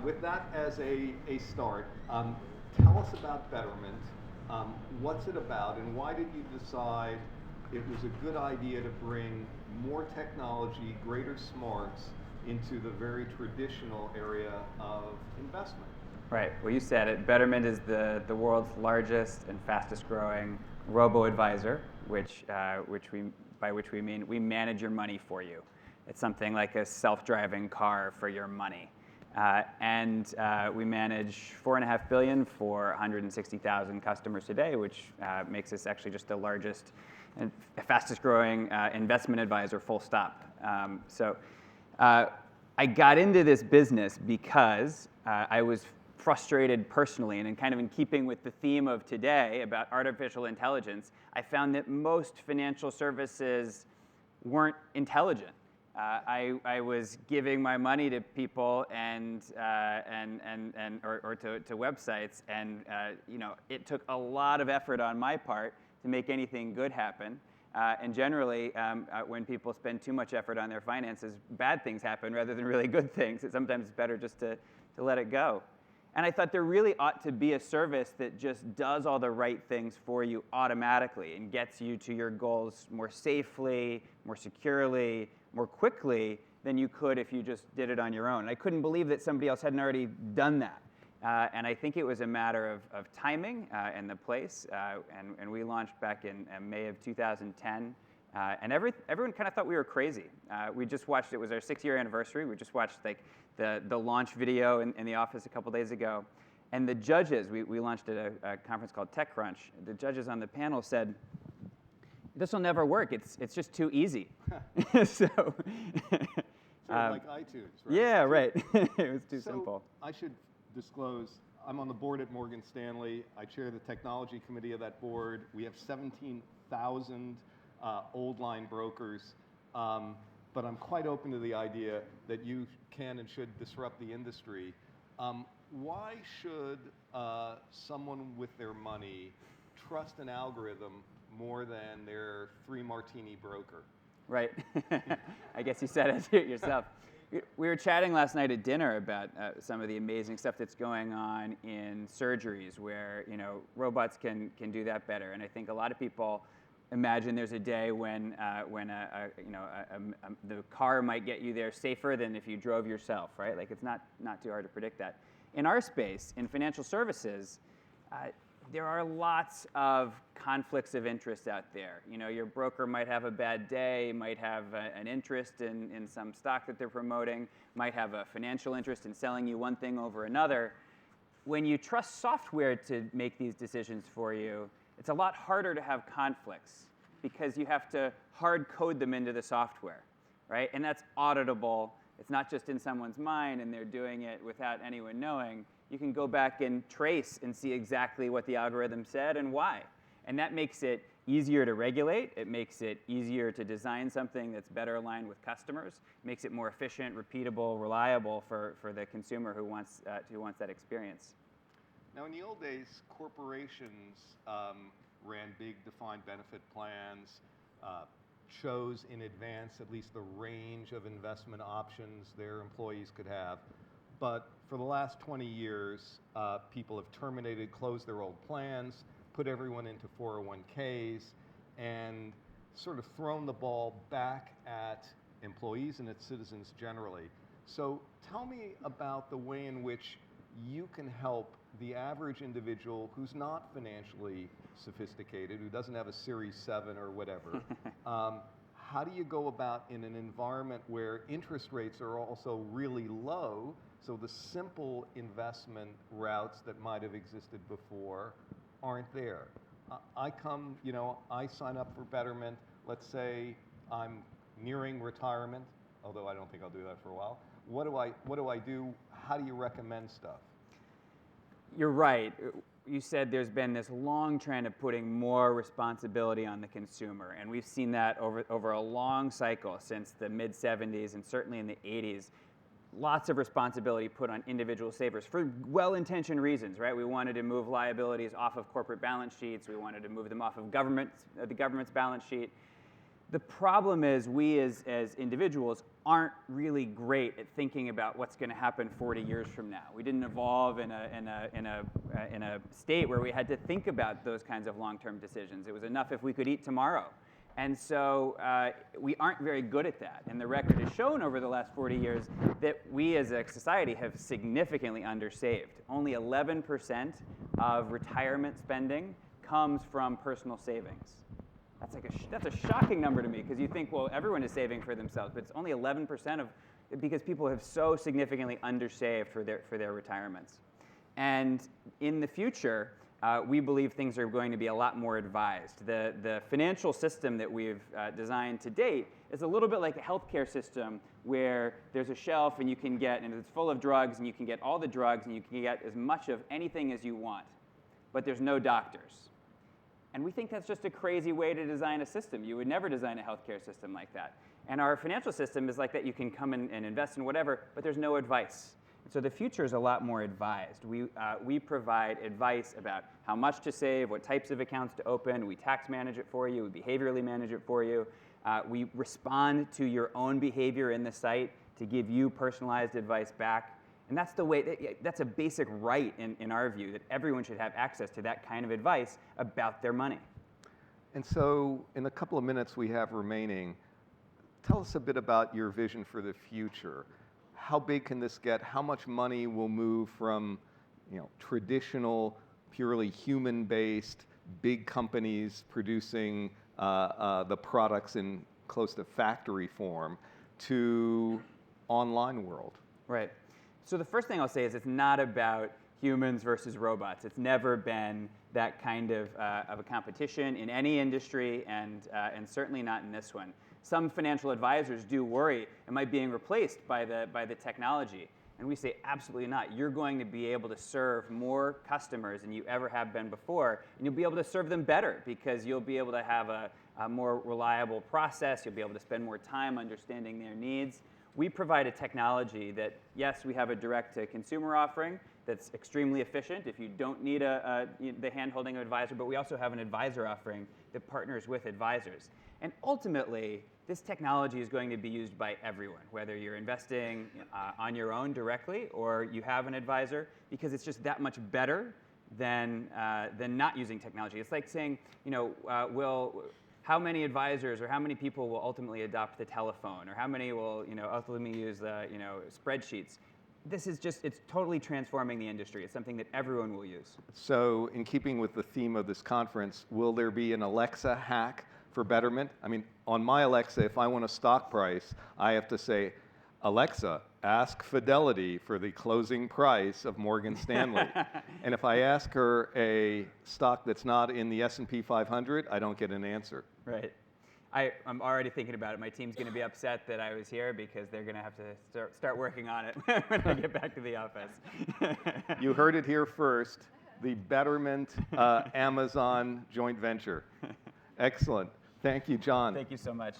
with that as a start, tell us about Betterment. What's it about, and why did you decide it was a good idea to bring more technology, greater smarts, into the very traditional area of investment? Right. Well, you said it. Betterment is the world's largest and fastest growing robo-advisor, by which we mean we manage your money for you. It's something like a self-driving car for your money. And we manage $4.5 billion for 160,000 customers today, which makes us actually just the largest and fastest growing investment advisor, full stop. So I got into this business because I was frustrated personally, and kind of in keeping with the theme of today about artificial intelligence, I found that most financial services weren't intelligent. I was giving my money to people or to websites, and it took a lot of effort on my part to make anything good happen. And generally, when people spend too much effort on their finances, bad things happen rather than really good things. Sometimes it's better just to let it go. And I thought there really ought to be a service that just does all the right things for you automatically and gets you to your goals more safely, more securely, more quickly than you could if you just did it on your own. And I couldn't believe that somebody else hadn't already done that. And I think it was a matter of timing and the place. And we launched back in May of 2010. And everyone kind of thought we were crazy. We just watched, it was our 6-year anniversary. We just watched the launch video in the office a couple days ago. And the judges, we launched at a conference called TechCrunch. The judges on the panel said, this will never work. It's just too easy. So like iTunes, right? Yeah, right. It was too simple. I should disclose, I'm on the board at Morgan Stanley. I chair the technology committee of that board. We have 17,000 old line brokers, but I'm quite open to the idea that you can and should disrupt the industry. Why should someone with their money trust an algorithm more than their 3-martini broker? Right. I guess you said it yourself. We were chatting last night at dinner about some of the amazing stuff that's going on in surgeries where robots can do that better. And I think a lot of people imagine there's a day when the car might get you there safer than if you drove yourself, right? Like it's not too hard to predict that. In our space, in financial services, there are lots of conflicts of interest out there. Your broker might have a bad day, might have an interest in some stock that they're promoting, might have a financial interest in selling you one thing over another. When you trust software to make these decisions for you, it's a lot harder to have conflicts because you have to hard code them into the software, right? And that's auditable. It's not just in someone's mind and they're doing it without anyone knowing. You can go back and trace and see exactly what the algorithm said and why. And that makes it easier to regulate. It makes it easier to design something that's better aligned with customers. It makes it more efficient, repeatable, reliable for the consumer who wants that experience. Now, in the old days, corporations ran big defined benefit plans, chose in advance at least the range of investment options their employees could have. But for the last 20 years, people have terminated, closed their old plans, put everyone into 401ks, and sort of thrown the ball back at employees and at citizens generally. So tell me about the way in which you can help the average individual who's not financially sophisticated, who doesn't have a Series 7 or whatever. How do you go about in an environment where interest rates are also really low, so the simple investment routes that might have existed before aren't there? I sign up for Betterment. Let's say I'm nearing retirement, although I don't think I'll do that for a while. What do I do? How do you recommend stuff? You're right. You said there's been this long trend of putting more responsibility on the consumer, and we've seen that over a long cycle since the mid-'70s and certainly in the '80s. Lots of responsibility put on individual savers for well-intentioned reasons, right? We wanted to move liabilities off of corporate balance sheets. We wanted to move them off of the government's balance sheet. The problem is we as individuals aren't really great at thinking about what's going to happen 40 years from now. We didn't evolve in a state where we had to think about those kinds of long-term decisions. It was enough if we could eat tomorrow. And so we aren't very good at that. And the record has shown over the last 40 years that we as a society have significantly undersaved. Only 11% of retirement spending comes from personal savings. That's a shocking number to me, because you think, well, everyone is saving for themselves, but it's only 11% because people have so significantly undersaved for their retirements. And in the future, we believe things are going to be a lot more advised. The financial system that we've designed to date is a little bit like a healthcare system where there's a shelf and you can get, and it's full of drugs, and you can get all the drugs, and you can get as much of anything as you want, but there's no doctors. And we think that's just a crazy way to design a system. You would never design a healthcare system like that. And our financial system is like that. You can come in and invest in whatever, but there's no advice. And so the future is a lot more advised. We provide advice about how much to save, what types of accounts to open. We tax manage it for you. We behaviorally manage it for you. We respond to your own behavior in the site to give you personalized advice back. And that's the way, that's a basic right in our view, that everyone should have access to that kind of advice about their money. And so in the couple of minutes we have remaining, tell us a bit about your vision for the future. How big can this get? How much money will move from traditional, purely human-based, big companies producing the products in close to factory form to online world? Right. So the first thing I'll say is it's not about humans versus robots. It's never been that kind of a competition in any industry, and certainly not in this one. Some financial advisors do worry, am I being replaced by the technology? And we say absolutely not. You're going to be able to serve more customers than you ever have been before, and you'll be able to serve them better because you'll be able to have a more reliable process. You'll be able to spend more time understanding their needs. We provide a technology that, yes, we have a direct-to-consumer offering that's extremely efficient if you don't need the hand-holding of an advisor, but we also have an advisor offering that partners with advisors. And ultimately, this technology is going to be used by everyone, whether you're investing on your own directly or you have an advisor, because it's just that much better than not using technology. It's like saying, how many advisors or how many people will ultimately adopt the telephone, or how many will ultimately use spreadsheets? This is it's totally transforming the industry. It's something that everyone will use. So in keeping with the theme of this conference, will there be an Alexa hack for betterment? I mean, on my Alexa, if I want a stock price, I have to say, Alexa, ask Fidelity for the closing price of Morgan Stanley. And if I ask her a stock that's not in the S&P 500, I don't get an answer. Right. I'm already thinking about it. My team's going to be upset that I was here because they're going to have to start working on it when I get back to the office. You heard it here first, the Betterment Amazon joint venture. Excellent. Thank you, John. Thank you so much.